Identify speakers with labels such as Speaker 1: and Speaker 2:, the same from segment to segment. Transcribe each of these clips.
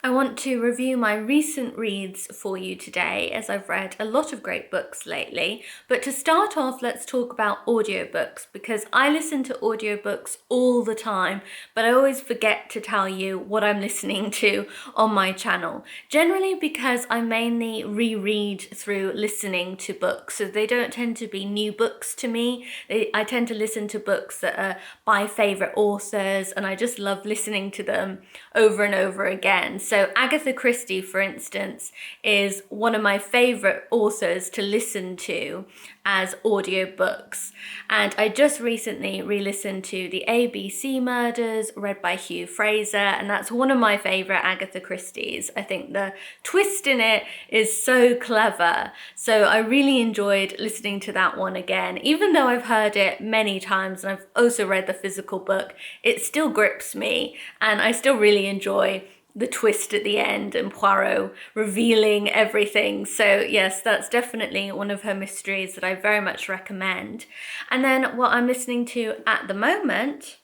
Speaker 1: I want to review my recent reads for you today, as I've read a lot of great books lately. But to start off, let's talk about audiobooks, because I listen to audiobooks all the time, but I always forget to tell you what I'm listening to on my channel. Generally because I mainly reread through listening to books, so they don't tend to be new books to me. I tend to listen to books that are by favourite authors, and I just love listening to them over and over again. So Agatha Christie, for instance, is one of my favourite authors to listen to as audiobooks. And I just recently re-listened to The ABC Murders, read by Hugh Fraser, and that's one of my favourite Agatha Christie's. I think the twist in it is so clever. So I really enjoyed listening to that one again. Even though I've heard it many times and I've also read the physical book, it still grips me, and I still really enjoy the twist at the end and Poirot revealing everything. So yes, that's definitely one of her mysteries that I very much recommend. And then what I'm listening to at the moment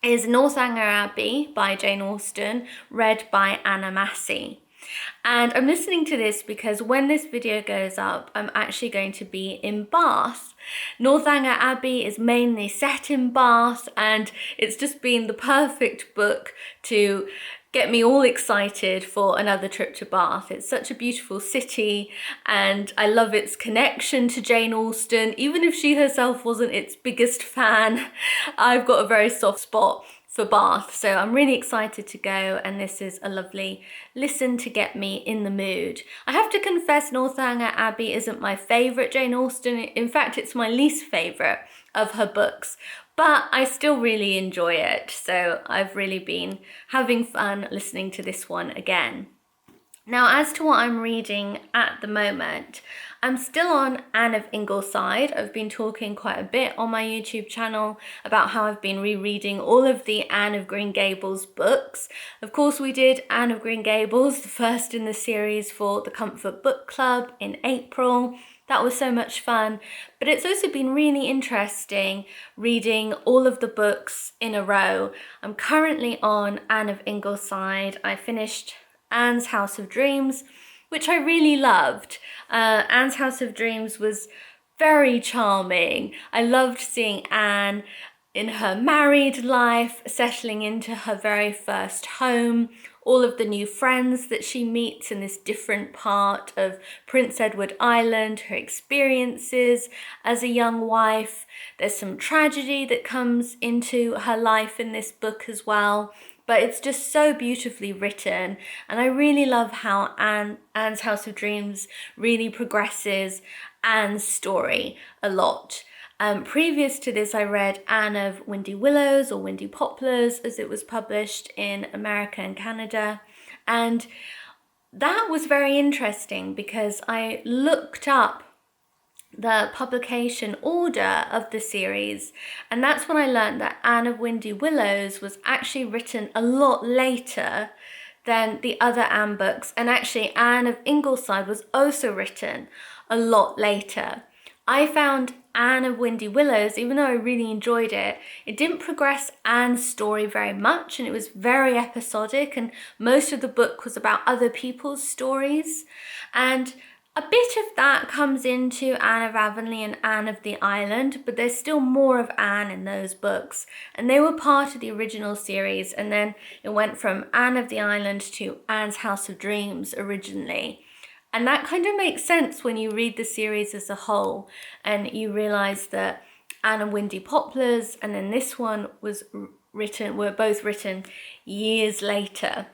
Speaker 1: is Northanger Abbey by Jane Austen, read by Anna Massey. And I'm listening to this because when this video goes up, I'm actually going to be in Bath. Northanger Abbey is mainly set in Bath, and it's just been the perfect book to get me all excited for another trip to Bath. It's such a beautiful city, and I love its connection to Jane Austen. Even if she herself wasn't its biggest fan, I've got a very soft spot for Bath, so I'm really excited to go, and this is a lovely listen to get me in the mood. I have to confess, Northanger Abbey isn't my favourite Jane Austen. In fact, it's my least favourite of her books, but I still really enjoy it, so I've really been having fun listening to this one again. Now, as to what I'm reading at the moment, I'm still on Anne of Ingleside. I've been talking quite a bit on my YouTube channel about how I've been rereading all of the Anne of Green Gables books. Of course, we did Anne of Green Gables, the first in the series, for the Comfort Book Club in April. That was so much fun, but it's also been really interesting reading all of the books in a row. I'm currently on Anne of Ingleside. I finished Anne's House of Dreams, which I really loved. Anne's House of Dreams was very charming. I loved seeing Anne in her married life, settling into her very first home, all of the new friends that she meets in this different part of Prince Edward Island, her experiences as a young wife. There's some tragedy that comes into her life in this book as well, but it's just so beautifully written, and I really love how Anne's House of Dreams really progresses Anne's story a lot. Previous to this, I read Anne of Windy Willows, or Windy Poplars as it was published in America and Canada, and that was very interesting because I looked up the publication order of the series, and that's when I learned that Anne of Windy Willows was actually written a lot later than the other Anne books, and actually Anne of Ingleside was also written a lot later. I found Anne of Windy Willows, even though I really enjoyed it, it didn't progress Anne's story very much, and it was very episodic, and most of the book was about other people's stories. And a bit of that comes into Anne of Avonlea and Anne of the Island, but there's still more of Anne in those books, and they were part of the original series, and then it went from Anne of the Island to Anne's House of Dreams originally. And that kind of makes sense when you read the series as a whole, and you realise that Anne of Windy Poplars and then this one were both written years later.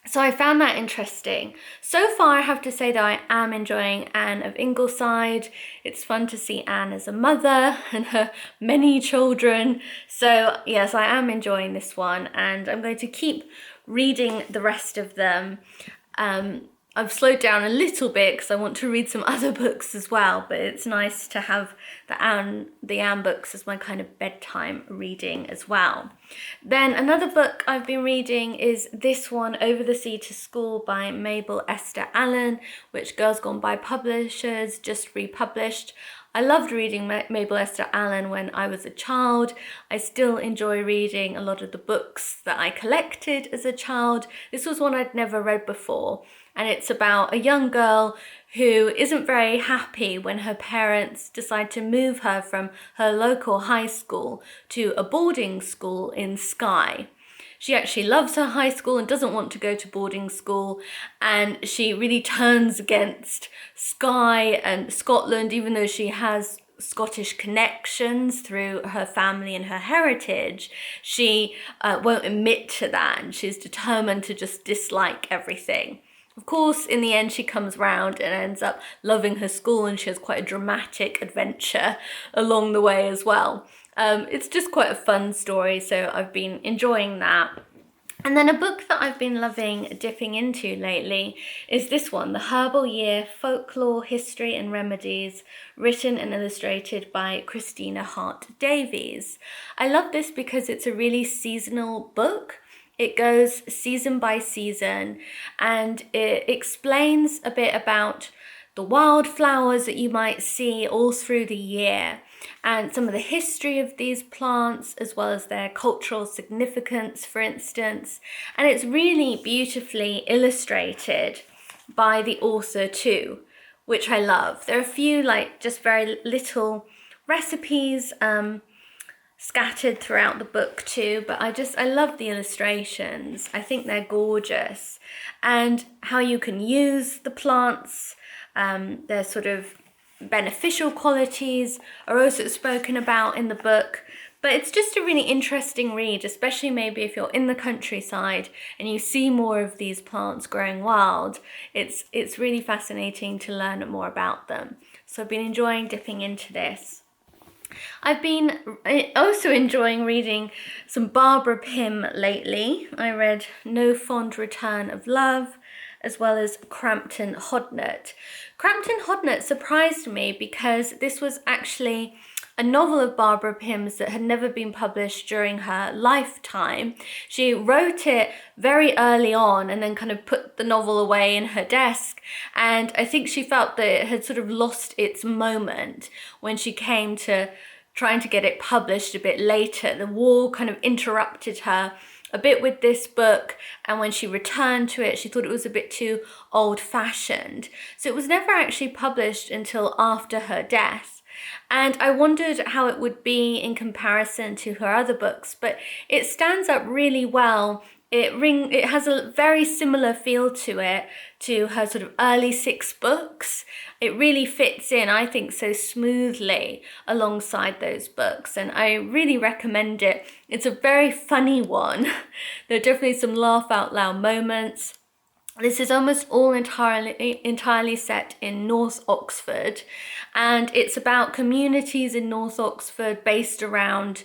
Speaker 1: So I found that interesting. So far, I have to say that I am enjoying Anne of Ingleside. It's fun to see Anne as a mother and her many children. So yes, I am enjoying this one, and I'm going to keep reading the rest of them. I've slowed down a little bit because I want to read some other books as well, but it's nice to have the Anne books as my kind of bedtime reading as well. Then another book I've been reading is this one, Over the Sea to School by Mabel Esther Allen, which Girls Gone By Publishers just republished. I loved reading Mabel Esther Allen when I was a child. I still enjoy reading a lot of the books that I collected as a child. This was one I'd never read before, and it's about a young girl who isn't very happy when her parents decide to move her from her local high school to a boarding school in Skye. She actually loves her high school and doesn't want to go to boarding school, and she really turns against Skye and Scotland, even though she has Scottish connections through her family and her heritage. She won't admit to that, and she's determined to just dislike everything. Of course, in the end, she comes round and ends up loving her school, and she has quite a dramatic adventure along the way as well. It's just quite a fun story, so I've been enjoying that. And then a book that I've been loving dipping into lately is this one, The Herbal Year, Folklore, History and Remedies, written and illustrated by Christina Hart Davies. I love this because it's a really seasonal book. It goes season by season, and it explains a bit about the wildflowers that you might see all through the year, and some of the history of these plants, as well as their cultural significance, for instance. And it's really beautifully illustrated by the author too, which I love. There are a few just very little recipes scattered throughout the book too, but I love the illustrations. I think they're gorgeous, and how you can use the plants, their sort of beneficial qualities are also spoken about in the book. But it's just a really interesting read, especially maybe if you're in the countryside and you see more of these plants growing wild. It's really fascinating to learn more about them. So I've been enjoying dipping into this. I've been also enjoying reading some Barbara Pym lately. I read No Fond Return of Love, as well as Crampton Hodnett. Crampton Hodnett surprised me because this was actually a novel of Barbara Pym's that had never been published during her lifetime. She wrote it very early on and then kind of put the novel away in her desk, and I think she felt that it had sort of lost its moment when she came to trying to get it published a bit later. The war kind of interrupted her a bit with this book, and when she returned to it, she thought it was a bit too old-fashioned. So it was never actually published until after her death. And I wondered how it would be in comparison to her other books, but it stands up really well. It has a very similar feel to it to her sort of early 6 books. It really fits in, I think, so smoothly alongside those books, and I really recommend it. It's a very funny one. There are definitely some laugh out loud moments. This is almost all entirely set in North Oxford, and it's about communities in North Oxford based around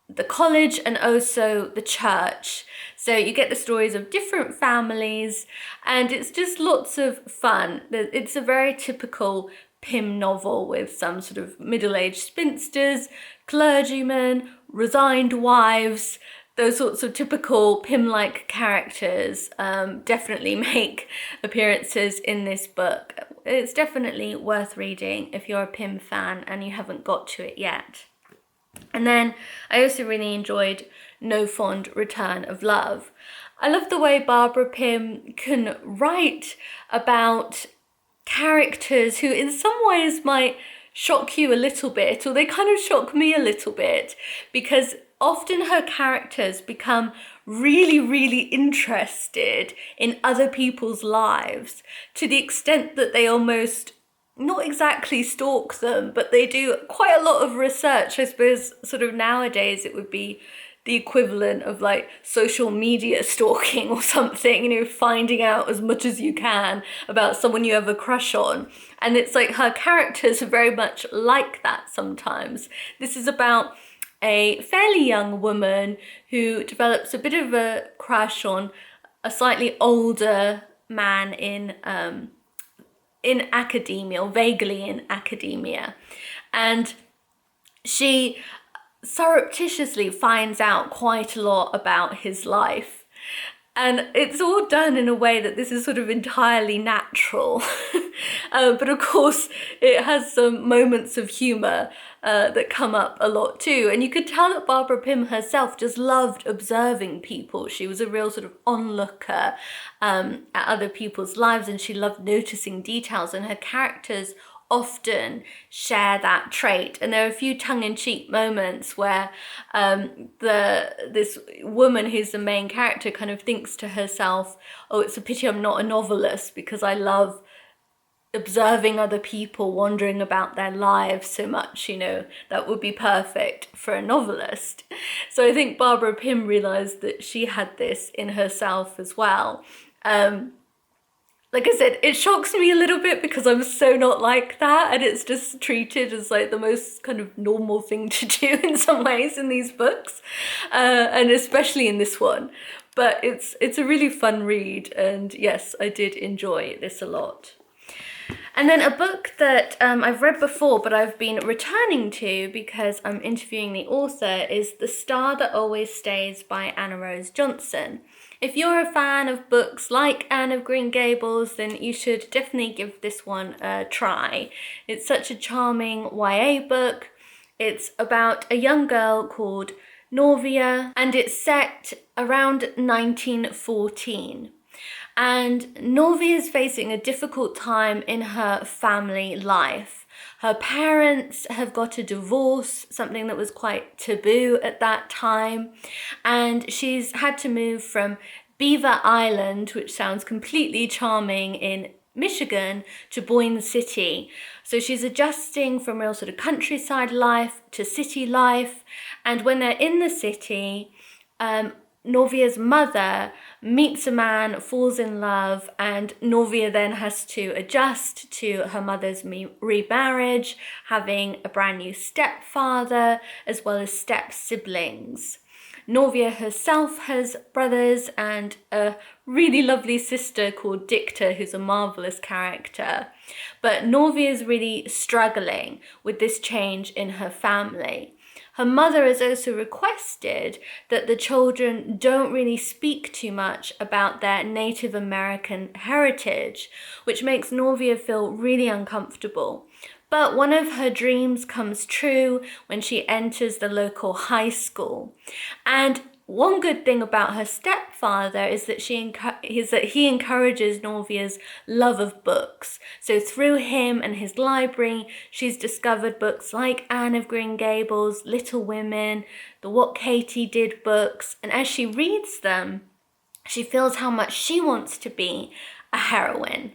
Speaker 1: the college and also the church. So you get the stories of different families, and it's just lots of fun. It's a very typical Pym novel with some sort of middle-aged spinsters, clergymen, resigned wives. Those sorts of typical Pym-like characters definitely make appearances in this book. It's definitely worth reading if you're a Pym fan and you haven't got to it yet. And then I also really enjoyed No Fond Return of Love. I love the way Barbara Pym can write about characters who in some ways might shock you a little bit, or they kind of shock me a little bit, because often her characters become really, really interested in other people's lives to the extent that they almost not exactly stalk them, but they do quite a lot of research. I suppose sort of nowadays it would be the equivalent of social media stalking or something, finding out as much as you can about someone you have a crush on. And it's her characters are very much like that sometimes. This is about a fairly young woman who develops a bit of a crush on a slightly older man in academia, or vaguely in academia, and she surreptitiously finds out quite a lot about his life. And it's all done in a way that this is sort of entirely natural. But of course, it has some moments of humour that come up a lot too. And you could tell that Barbara Pym herself just loved observing people. She was a real sort of onlooker at other people's lives, and she loved noticing details, and her characters often share that trait. And there are a few tongue-in-cheek moments where this woman who's the main character kind of thinks to herself, oh, it's a pity I'm not a novelist, because I love observing other people, wondering about their lives so much, that would be perfect for a novelist. So I think Barbara Pym realized that she had this in herself as well. Like I said, it shocks me a little bit because I'm so not like that, and it's just treated as like the most kind of normal thing to do in some ways in these books, and especially in this one. But it's a really fun read, and yes, I did enjoy this a lot. And then a book that I've read before, but I've been returning to because I'm interviewing the author, is The Star That Always Stays by Anna Rose Johnson. If you're a fan of books like Anne of Green Gables, then you should definitely give this one a try. It's such a charming YA book. It's about a young girl called Norvia, and it's set around 1914. And Norvia is facing a difficult time in her family life. Her parents have got a divorce, something that was quite taboo at that time. And she's had to move from Beaver Island, which sounds completely charming in Michigan, to Boyne City. So she's adjusting from real sort of countryside life to city life. And when they're in the city, Norvia's mother meets a man, falls in love, and Norvia then has to adjust to her mother's remarriage, having a brand new stepfather as well as step siblings. Norvia herself has brothers and a really lovely sister called Dicta, who's a marvellous character. But Norvia is really struggling with this change in her family. Her mother has also requested that the children don't really speak too much about their Native American heritage, which makes Norvia feel really uncomfortable. But one of her dreams comes true when she enters the local high school. And one good thing about her stepfather is that he encourages Norvia's love of books. So through him and his library, she's discovered books like Anne of Green Gables, Little Women, the What Katie Did books. And as she reads them, she feels how much she wants to be a heroine.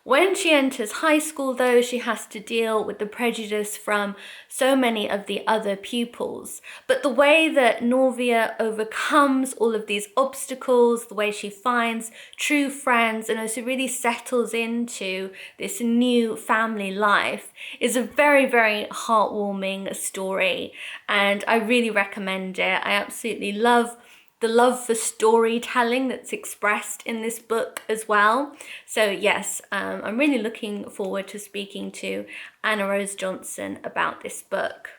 Speaker 1: When she enters high school, though, she has to deal with the prejudice from so many of the other pupils. But the way that Norvia overcomes all of these obstacles, the way she finds true friends and also really settles into this new family life, is a very, very heartwarming story. And I really recommend it. I absolutely love the love for storytelling that's expressed in this book as well. So yes, I'm really looking forward to speaking to Anna Rose Johnson about this book.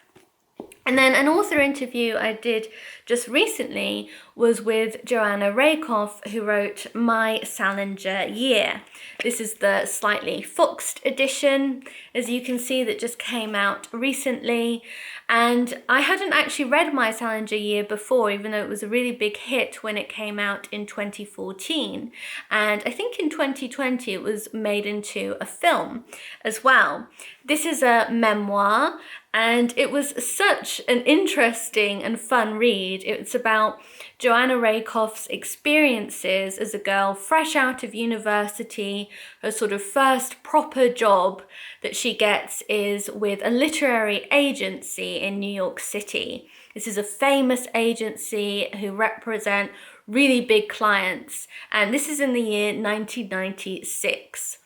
Speaker 1: And then an author interview I did just recently was with Joanna Rakoff, who wrote My Salinger Year. This is the slightly foxed edition, as you can see, that just came out recently. And I hadn't actually read My Salinger Year before, even though it was a really big hit when it came out in 2014. And I think in 2020 it was made into a film as well. This is a memoir, and it was such an interesting and fun read. It's about Joanna Rakoff's experiences as a girl fresh out of university. Her sort of first proper job that she gets is with a literary agency in New York City. This is a famous agency who represent really big clients, and this is in the year 1996.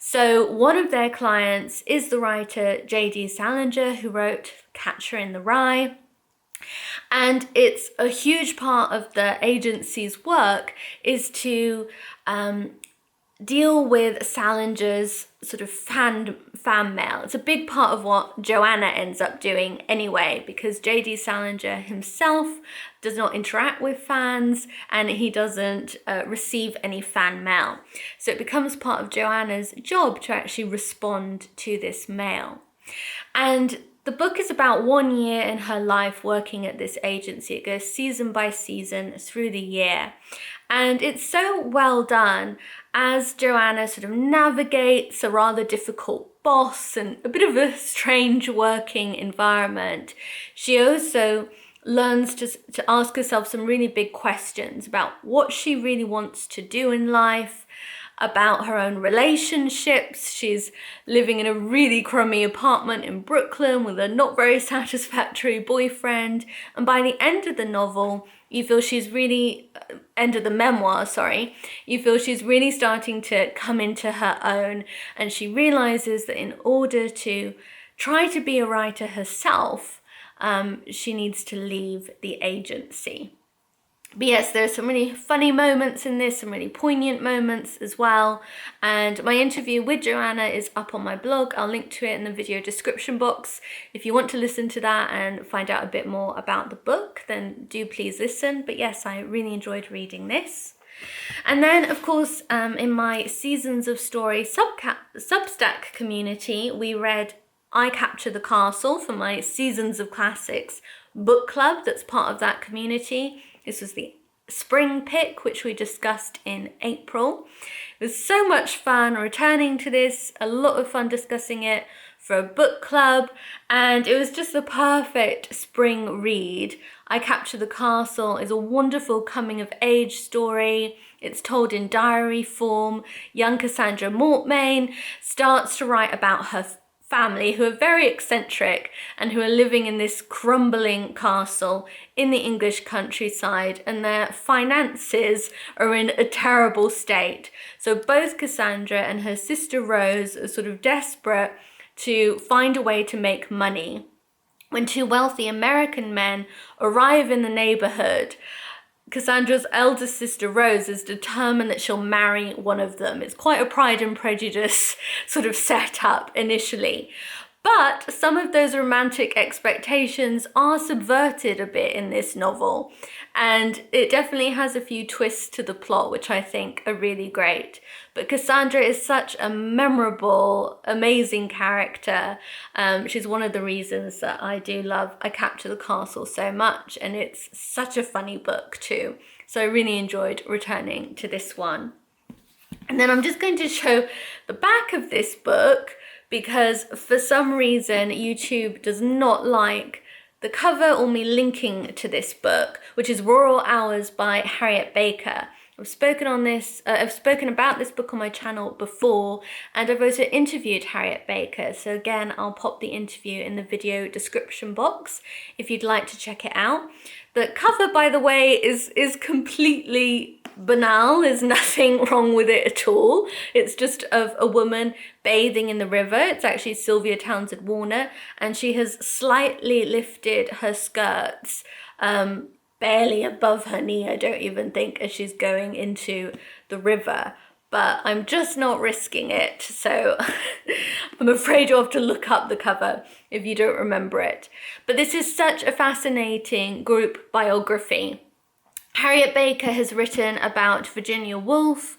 Speaker 1: So one of their clients is the writer J.D. Salinger, who wrote Catcher in the Rye. And it's a huge part of the agency's work is to deal with Salinger's sort of fan mail. It's a big part of what Joanna ends up doing anyway, because J.D. Salinger himself does not interact with fans and he doesn't receive any fan mail. So it becomes part of Joanna's job to actually respond to this mail. And the book is about 1 year in her life working at this agency. It goes season by season through the year. And it's so well done as Joanna sort of navigates a rather difficult boss and a bit of a strange working environment. She also learns to ask herself some really big questions about what she really wants to do in life, about her own relationships. She's living in a really crummy apartment in Brooklyn with a not very satisfactory boyfriend. And by the end of the novel, you feel she's really, end of the memoir, sorry, you feel she's really starting to come into her own. And she realizes that in order to try to be a writer herself, she needs to leave the agency. But yes, there's some really funny moments in this, some really poignant moments as well. And my interview with Joanna is up on my blog. I'll link to it in the video description box. If you want to listen to that and find out a bit more about the book, then do please listen. But yes, I really enjoyed reading this. And then, of course, in my Seasons of Story Substack community, we read I Capture the Castle for my Seasons of Classics book club that's part of that community. This was the spring pick, which we discussed in April. It was so much fun returning to this, a lot of fun discussing it for a book club, and it was just the perfect spring read. I Capture the Castle is a wonderful coming-of-age story. It's told in diary form. Young Cassandra Mortmain starts to write about her family, who are very eccentric and who are living in this crumbling castle in the English countryside, and their finances are in a terrible state. So both Cassandra and her sister Rose are sort of desperate to find a way to make money when two wealthy American men arrive in the neighborhood. Cassandra's eldest sister Rose is determined that she'll marry one of them. It's quite a Pride and Prejudice sort of setup initially. But some of those romantic expectations are subverted a bit in this novel, and it definitely has a few twists to the plot, which I think are really great. But Cassandra is such a memorable, amazing character. She's one of the reasons that I do love I Capture the Castle so much, and it's such a funny book too. So I really enjoyed returning to this one. And then I'm just going to show the back of this book, because for some reason YouTube does not like the cover or me linking to this book, which is Rural Hours by Harriet Baker. I've spoken about this book on my channel before, and I've also interviewed Harriet Baker. So again, I'll pop the interview in the video description box if you'd like to check it out. The cover, by the way, is completely banal. There's nothing wrong with it at all. It's just of a woman bathing in the river. It's actually Sylvia Townsend Warner, and she has slightly lifted her skirts, barely above her knee, I don't even think, as she's going into the river. But I'm just not risking it, so I'm afraid you'll have to look up the cover if you don't remember it. But this is such a fascinating group biography. Harriet Baker has written about Virginia Woolf,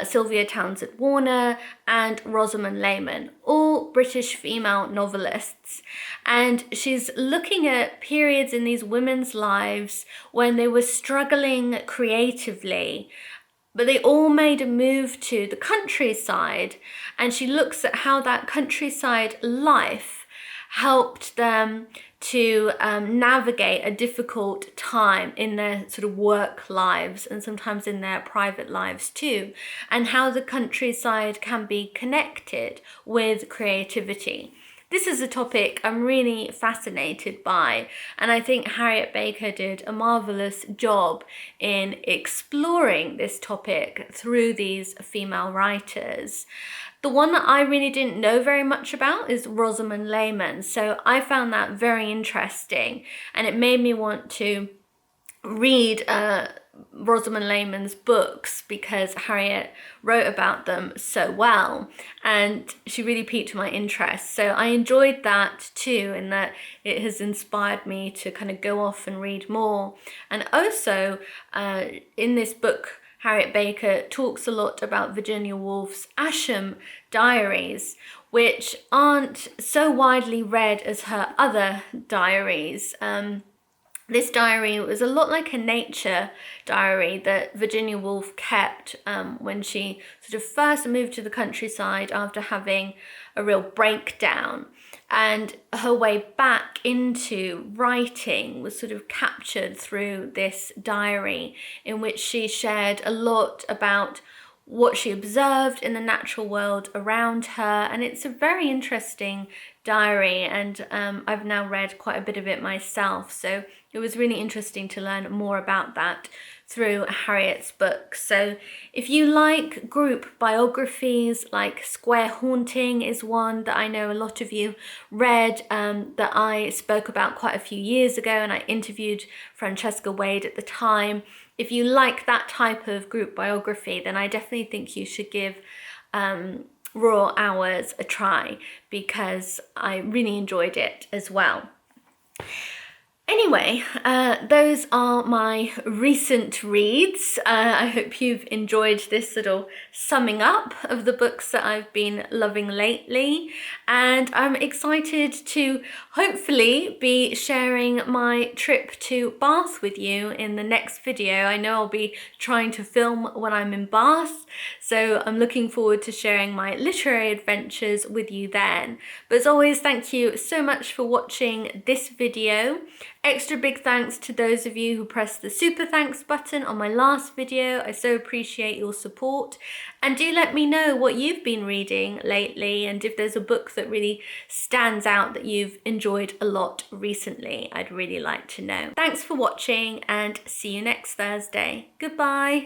Speaker 1: Sylvia Townsend Warner, and Rosamund Lehman, all British female novelists. And she's looking at periods in these women's lives when they were struggling creatively, but they all made a move to the countryside, and she looks at how that countryside life helped them to navigate a difficult time in their sort of work lives and sometimes in their private lives too, and how the countryside can be connected with creativity. This is a topic I'm really fascinated by, and I think Harriet Baker did a marvelous job in exploring this topic through these female writers. The one that I really didn't know very much about is Rosamund Lehman, so I found that very interesting, and it made me want to read Rosamund Lehmann's books because Harriet wrote about them so well, and she really piqued my interest. So I enjoyed that too, in that it has inspired me to kind of go off and read more. And also in this book, Harriet Baker talks a lot about Virginia Woolf's Ascham diaries, which aren't so widely read as her other diaries. This diary was a lot like a nature diary that Virginia Woolf kept when she sort of first moved to the countryside after having a real breakdown. And her way back into writing was sort of captured through this diary, in which she shared a lot about what she observed in the natural world around her. And it's a very interesting diary, and I've now read quite a bit of it myself, so it was really interesting to learn more about that through Harriet's book. So if you like group biographies, like Square Haunting is one that I know a lot of you read, that I spoke about quite a few years ago, and I interviewed Francesca Wade at the time. If you like that type of group biography, then I definitely think you should give Raw Hours a try, because I really enjoyed it as well. Anyway, those are my recent reads. I hope you've enjoyed this little summing up of the books that I've been loving lately. And I'm excited to hopefully be sharing my trip to Bath with you in the next video. I know I'll be trying to film when I'm in Bath, so I'm looking forward to sharing my literary adventures with you then. But as always, thank you so much for watching this video. Extra big thanks to those of you who pressed the super thanks button on my last video. I so appreciate your support. And do let me know what you've been reading lately, and if there's a book that really stands out that you've enjoyed a lot recently. I'd really like to know. Thanks for watching, and see you next Thursday. Goodbye.